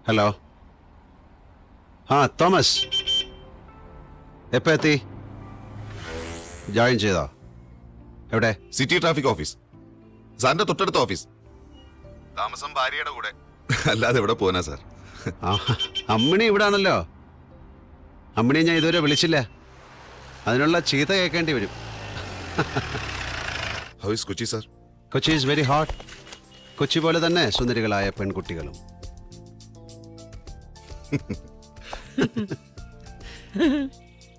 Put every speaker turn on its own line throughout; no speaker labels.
Hello. ആ Thomas, എപ്പോൾ എത്തി? ജോയിൻ ചെയ്തോ? എവിടെ?
City traffic office. സാറിന്റെ തൊട്ടടുത്ത ഓഫീസ്. താമസം ഭാര്യയുടെ കൂടെ. അല്ലാതെ എവിടെ പോനാ സാർ?
ആ, അമ്മിണി ഇവിടെ ആണല്ലോ. അമ്മിണിയെ ഞാൻ ഇതുവരെ വിളിച്ചില്ല. അതിനുള്ള ചീത്ത കേൾക്കേണ്ടി വരും.
How is Kochi sir?
Kochi is very hot. Kochi പോലെ തന്നെ സുന്ദരികളായ പെൺകുട്ടികളും.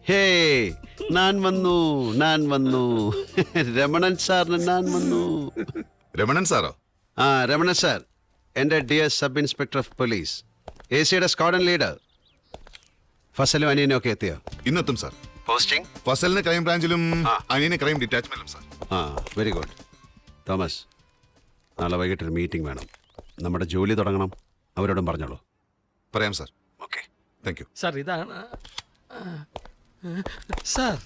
ഹേ, ഞാൻ വന്നു. രമണൻ സാറിന് ഞാൻ വന്നു.
രമണൻ സാറോ?
ആ, രമണൻ സാർ, എൻ്റെ dear sub inspector of police, AC-യുടെ സ്ക്വാഡൻ ലീഡർ. ഫസലും അനിയനും ഒക്കെ എത്തിയോ?
ഇന്നെത്തും സാർ.
പോസ്റ്റിംഗ്
ഫസലിന് ക്രൈം ബ്രാഞ്ചിലും അനിയന് ക്രൈം ഡിറ്റാച്ച്മെന്റിലും സാർ.
ആ, വെരി ഗുഡ്. തോമസ്, നാളെ വൈകിട്ടൊരു മീറ്റിംഗ് വേണം. നമ്മുടെ ജോലി തുടങ്ങണം. അവരോടും പറഞ്ഞോളൂ.
പറയാം sir.
Okay.
Thank you
sir. ഇതാണ് സാർ.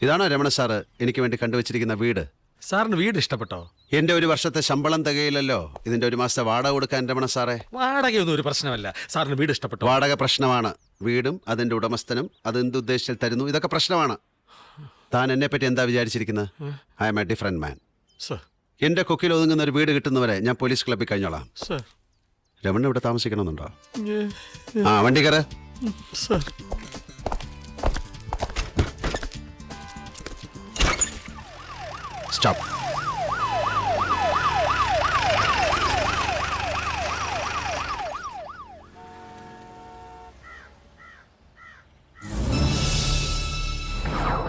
ഇതാണോ രമണ സാറ് എനിക്ക് വേണ്ടി കണ്ടുവച്ചിരിക്കുന്ന വീട്?
സാറിന് വീട് ഇഷ്ടപ്പെട്ടോ?
എൻ്റെ ഒരു വർഷത്തെ ശമ്പളം തികയില്ലല്ലോ. ഇതിൻ്റെ ഒരു മാസത്തെ വാടക കൊടുക്കാൻ രമണ സാറേ.
വാടകയൊന്നും ഒരു പ്രശ്നമല്ല. സാറിന് വീട് ഇഷ്ടപ്പെട്ടോ?
വാടക പ്രശ്നമാണ്. വീടും അതിൻ്റെ ഉടമസ്ഥനും അതെന്തുദ്ദേശത്തിൽ തരുന്നു, ഇതൊക്കെ പ്രശ്നമാണ്. താൻ എന്നെപ്പറ്റി എന്താ വിചാരിച്ചിരിക്കുന്നത്? I am a different man.
Sir.
എൻ്റെ കൊക്കിൽ ഒതുങ്ങുന്ന ഒരു വീട് കിട്ടുന്നവരെ ഞാൻ പോലീസ് ക്ലബ്ബിൽ കഴിഞ്ഞോളാം.
സാർ.
രമണ ഇവിടെ താമസിക്കണമെന്നുണ്ടോ? ആ, വണ്ടി കയറ്.
സാർ.
സ്റ്റോപ്പ്.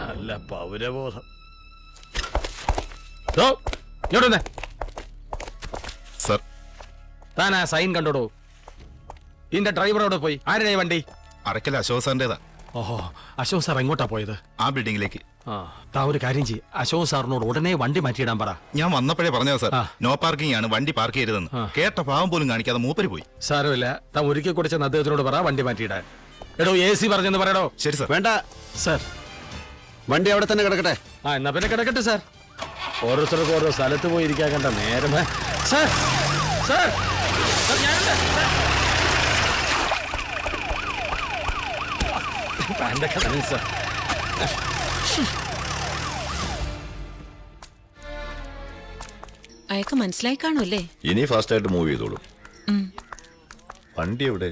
നല്ല പൗരബോധം. ദോ, ഇങ്ങോട്ട് വന്നേ.
സാർ.
താൻ ആ സൈൻ കണ്ടോടോ? ഇതിന്റെ ഡ്രൈവറോട് പോയി. ആരുടെ വണ്ടി?
അറക്കൽ അശോക് സാറിന്റേതാ.
ഓഹോ, അശോക് സാർ എങ്ങോട്ടാ പോയത്?
ആ ബിൽഡിംഗിലേക്ക്.
ആ, താ ഒരു കാര്യം ചെയ്യ്. അശോക് സാറിനോട് ഉടനെ വണ്ടി മാറ്റിയിടാൻ പറ.
ഞാൻ വന്നപ്പോഴേ പറഞ്ഞതാ സാർ,
ആ.
നോ പാർക്കിംഗ് ആണ്, വണ്ടി പാർക്ക് ചെയ്തതെന്ന്. കേട്ട പാവം പോലും കാണിക്കാതെ മൂപ്പര് പോയി.
സാരമില്ല, താൻ ഒരിക്കൽ കൂടെ ചെന്ന് അദ്ദേഹത്തിനോട് പറ വണ്ടി മാറ്റിയിടാൻ. എടോ, AC പറഞ്ഞെന്ന് പറയടോ.
ശരി സാർ.
വേണ്ട,
സാർ.
വണ്ടി അവിടെ തന്നെ കിടക്കട്ടെ.
ആ, എന്നാ പിന്നെ കിടക്കട്ടെ സാർ. ഓരോരുത്തർക്കും ഓരോ സ്ഥലത്ത് പോയി ഇരിക്കാൻ കണ്ട നേരം. സാർ, സാർ, സാർ, ഞാനുണ്ട്. സാർ. പാൻ്റൊക്കെ നനഞ്ഞു സാർ.
അയാൾക്ക് മനസ്സിലായി കാണുമല്ലേ?
ഇനി ഫാസ്റ്റ് ആയിട്ട് മൂവ് ചെയ്തോളൂ. വണ്ടി എവിടെ?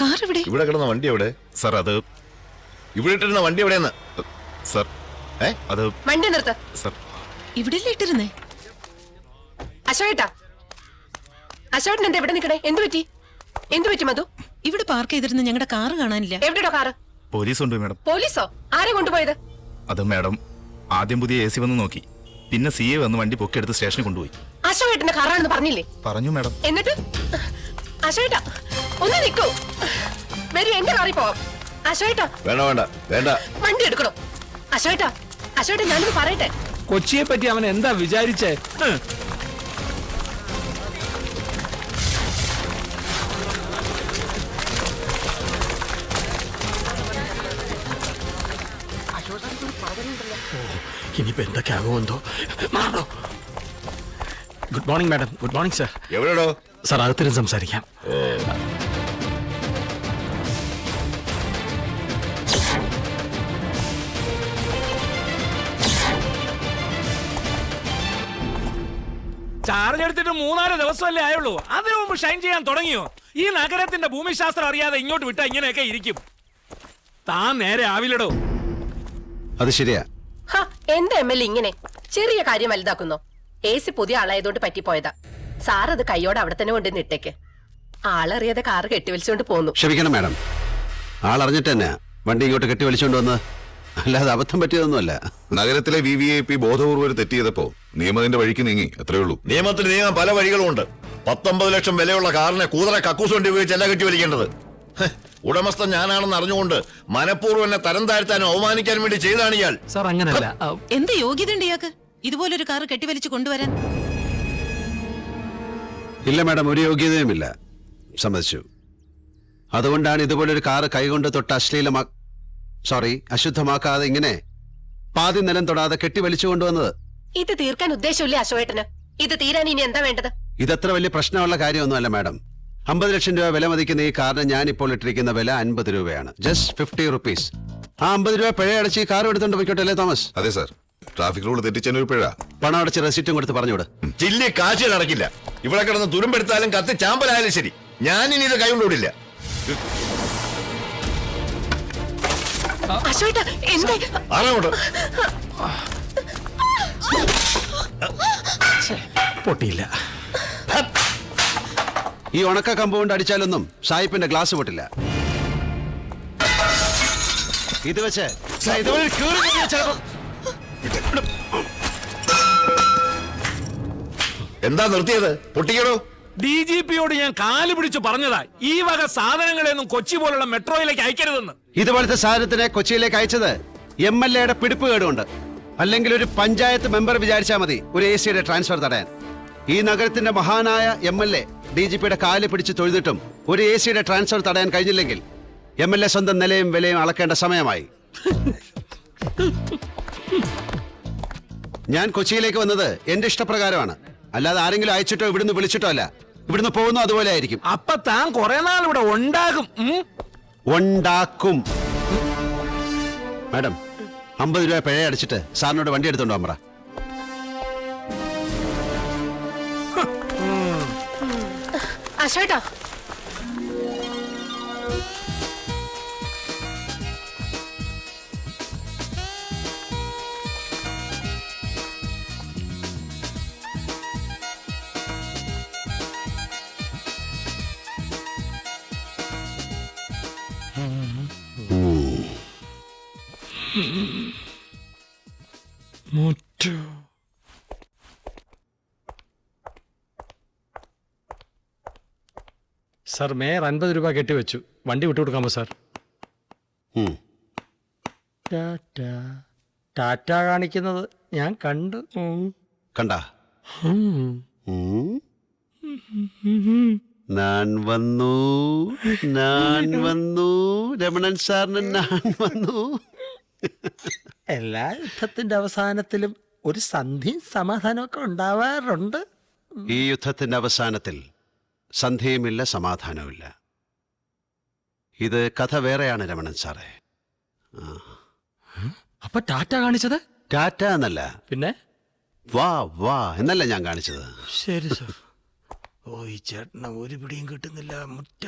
കാർ എവിടെ?
ഇവിടെ കിടന്ന വണ്ടി എവിടെ?
സാർ അത്
ഇവിടെ ഇട്ടിരുന്ന വണ്ടി എവിടെയെന്ന്?
സാർ അത്
വണ്ടി നിർത്ത്.
സാർ
ഇവിടെ ഇട്ടിരുന്നേ.
അശോകേട്ടാ, അശോകേട്ടൻ എന്താ ഇവിടെ നിൽക്കണേ? എന്തു പറ്റി മധു?
ഇവിടെ പാർക്ക് ചെയ്തിരുന്ന ഞങ്ങളുടെ കാറ് കാണാനില്ല.
എവിടെയോ കാറ്?
പോലീസ് ഉണ്ട് മാഡം.
പോലീസോ? ആരെ കൊണ്ടുപോയത്?
അത് മാഡം ആദ്യം പുതിയ AC വന്ന് നോക്കി, പിന്നെ CA വന്ന് വണ്ടി പൊക്കിയെടുത്ത് സ്റ്റേഷനിൽ കൊണ്ടുപോയി.
അശോകേട്ടന്റെ കാറാണെന്ന് പറഞ്ഞില്ലേ?
പറഞ്ഞു മാഡം.
എന്നിട്ട് അശോകേട്ടാ ഒന്ന് നിൽക്കൂ. വരൂ, എന്റെ കാറിൽ പോവാം. അശോകേട്ടാ,
വേണ്ട
വണ്ടി എടുക്കണോ? അശോകേട്ടാ, ഞാനൊന്ന് പറയട്ടെ.
കൊച്ചിയെ പറ്റി അവൻ എന്താ വിചാരിച്ചേ? ഇനിയിപ്പോ എന്തൊക്കെ ആകുമെന്തോ. മാറണോ? Good morning madam. Good morning sir.
എവിടെയോ?
സാർ, അകത്തിരുന്ന് സംസാരിക്കാം. ചാർജ് എടുത്തിട്ട് 3-4 ദിവസമല്ലേ ആയുള്ളൂ. അതിനു മുമ്പ് ഷൈൻ ചെയ്യാൻ തുടങ്ങിയോ? ഈ നഗരത്തിന്റെ ഭൂമിശാസ്ത്രം അറിയാതെ ഇങ്ങോട്ട് വിട്ടാ ഇങ്ങനെയൊക്കെ ഇരിക്കും. താൻ നേരെ ആവില്ലടോ.
അത് ശരിയാ.
എന്താ MLA ഇങ്ങനെ ചെറിയ കാര്യം വലുതാക്കുന്നോ? AC പുതിയ ആളായതുകൊണ്ട് പറ്റിപ്പോയതാ. സാർ അത് കൈയോടെ അവിടെ തന്നെ കൊണ്ടുവന്ന് ഇട്ടേക്ക്. ആളറിയാതെ കാറ് കെട്ടിവലിച്ചോണ്ട് പോന്നു.
ക്ഷമിക്കണം മാഡം, ആളറിഞ്ഞിട്ട് തന്നെ വണ്ടി ഇങ്ങോട്ട് കെട്ടി വലിച്ചുകൊണ്ട് വന്ന്, അല്ലാതെ അബദ്ധം പറ്റിയതൊന്നുമല്ല.
നഗരത്തിലെ VVIP ബോധപൂർവ്വം ഒരു തെറ്റ് ചെയ്തപ്പോ നിയമത്തിന്റെ വഴിക്ക് നീങ്ങി, അത്രേ ഉള്ളൂ.
നിയമത്തിന് നീങ്ങാൻ പല വഴികളുമുണ്ട്. 19 ലക്ഷം വിലയുള്ള കാറിനെ കൂതറ കക്കൂസ് വണ്ടി ഉപയോഗിച്ച് എല്ലാം കെട്ടി വലിക്കേണ്ടത്. ഉടമസ്ഥൻ ഞാനാണെന്ന് അറിഞ്ഞുകൊണ്ട് മനഃപൂർവ്വം എന്നെ തരം താഴ്ത്താനും അവമാനിക്കാനും വേണ്ടി ചെയ്താണ് ഇയാൾ.
സാർ, അങ്ങനല്ല.
എന്ത് യോഗ്യത ഉണ്ട് ഇയാൾക്ക് ഇതുപോലൊരു കാറ് കെട്ടിവലിച്ചു കൊണ്ടുവരാൻ?
ഇല്ല മാഡം, ഒരു യോഗ്യതയുമില്ല. സമ്മതിച്ചു. അതുകൊണ്ടാണ് ഇതുപോലൊരു കാറ് കൈകൊണ്ട് തൊട്ട് അശുദ്ധമാക്കാതെ ഇങ്ങനെ പാതി നിലം തൊടാതെ കെട്ടി വലിച്ചു കൊണ്ടുവന്നത്.
ഇത് തീർക്കാൻ ഉദ്ദേശമില്ലേ അശോകേട്ടന്? ഇത് തീരാൻ ഇനി എന്താ വേണ്ടത്?
ഇതത്ര വലിയ പ്രശ്നമുള്ള കാര്യമൊന്നുമല്ല മാഡം. 50 ലക്ഷം രൂപ വില മതിക്കുന്ന ഈ കാറിന് ഞാൻ ഇപ്പോൾ ഇട്ടിരിക്കുന്ന വില 50 രൂപയാണ്. Just 50 rupees. ആ 50 രൂപ പിഴ അടച്ച് ഈ കാർ എടുത്തോണ്ട് പോയിക്കോട്ടെ അല്ലേ തോമസ്?
അതെ സാർ, ട്രാഫിക് റൂൾ തെറ്റിച്ചൊരു പിഴ.
പണം അടച്ച് റെസിറ്റും കൊടുത്ത് പറഞ്ഞുവിട്.
ചില്ലി കാശ് നടക്കില്ല. ഇവിടെ കിടന്ന് തുരുമ്പെടുത്താലും കത്തി ചാമ്പലായാലും ശരി, ഞാനിനി ഇത് കൈകൊണ്ടുവിടില്ല.
അശോട്ടാ എന്തേ?
ആരാങ്ങോട്ട്?
പൊട്ടിയില്ല.
ഈ ഉണക്ക കമ്പ് കൊണ്ട് അടിച്ചാലൊന്നും സായിപ്പിന്റെ ഗ്ലാസ് പൊട്ടില്ല. ഇത് വെച്ച് ഇതുവഴി കീറി കഴിഞ്ഞാൽ ചിലപ്പോ
എന്താ നിർത്തിയത്? പൊട്ടിക്കണോ?
DGPയോട് ഞാൻ കാല് പിടിച്ചു പറഞ്ഞതാ ഈ വക സാധനങ്ങളെയൊന്നും കൊച്ചി പോലുള്ള മെട്രോയിലേക്ക് അയക്കരുതെന്ന്.
ഇതുപോലത്തെ സാധനത്തിനെ കൊച്ചിയിലേക്ക് അയച്ചത് MLA പിടിപ്പ് കേടുകൊണ്ട്. അല്ലെങ്കിൽ ഒരു പഞ്ചായത്ത് മെമ്പർ വിചാരിച്ചാൽ മതി ഒരു AC ട്രാൻസ്ഫർ തടയാൻ. ഈ നഗരത്തിന്റെ മഹാനായ MLA DGPയുടെ കാല് പിടിച്ച് തൊഴുതിട്ടും ഒരു AC ട്രാൻസ്ഫർ തടയാൻ കഴിഞ്ഞില്ലെങ്കിൽ MLA സ്വന്തം നിലയും വിലയും അളക്കേണ്ട സമയമായി. ഞാൻ കൊച്ചിയിലേക്ക് വന്നത് എന്റെ ഇഷ്ടപ്രകാരമാണ്. അല്ലാതെ ആരെങ്കിലും അയച്ചിട്ടോ ഇവിടുന്ന് വിളിച്ചിട്ടോ അല്ല. ഇവിടുന്ന് പോകുന്നു അതുപോലെ ആയിരിക്കും.
അപ്പൊ താൻ കുറെ നാൾ ഇവിടെ ഉണ്ടാകും.
ഉണ്ടാക്കും. മാഡം 50 രൂപ പിഴ അടിച്ചിട്ട് സാറിനോട് വണ്ടി എടുത്തോണ്ടോ പറ.
അശോട്ടാ
മുറ്റു.
സാർ മേയർ 50 രൂപ കെട്ടിവെച്ചു. വണ്ടി വിട്ടുകൊടുക്കാമോ സാർ?
ഉം.
ടാറ്റ കാണിക്കുന്നത് ഞാൻ കണ്ടു.
കണ്ട ഞാൻ വന്നു രമണൻ സാറിന് ഞാൻ വന്നു.
എല്ലാ യുദ്ധത്തിന്റെ അവസാനത്തിലും ഒരു സന്ധിയും സമാധാനമൊക്കെ ഉണ്ടാവാറുണ്ട്.
ഈ യുദ്ധത്തിന്റെ അവസാനത്തിൽ സന്ധിയുമില്ല, സമാധാനവുമില്ല. ഇത് കഥ വേറെയാണ് രമണൻ സാറേ.
അപ്പൊ ടാറ്റ കാണിച്ചത്
ടാറ്റ എന്നല്ല,
പിന്നെ
വാ വാ എന്നല്ല ഞാൻ കാണിച്ചത്.
ശരി സാർ. ഓ ഈ ചേട്ടന് ഒരു പിടിയും കിട്ടുന്നില്ല. മുറ്റ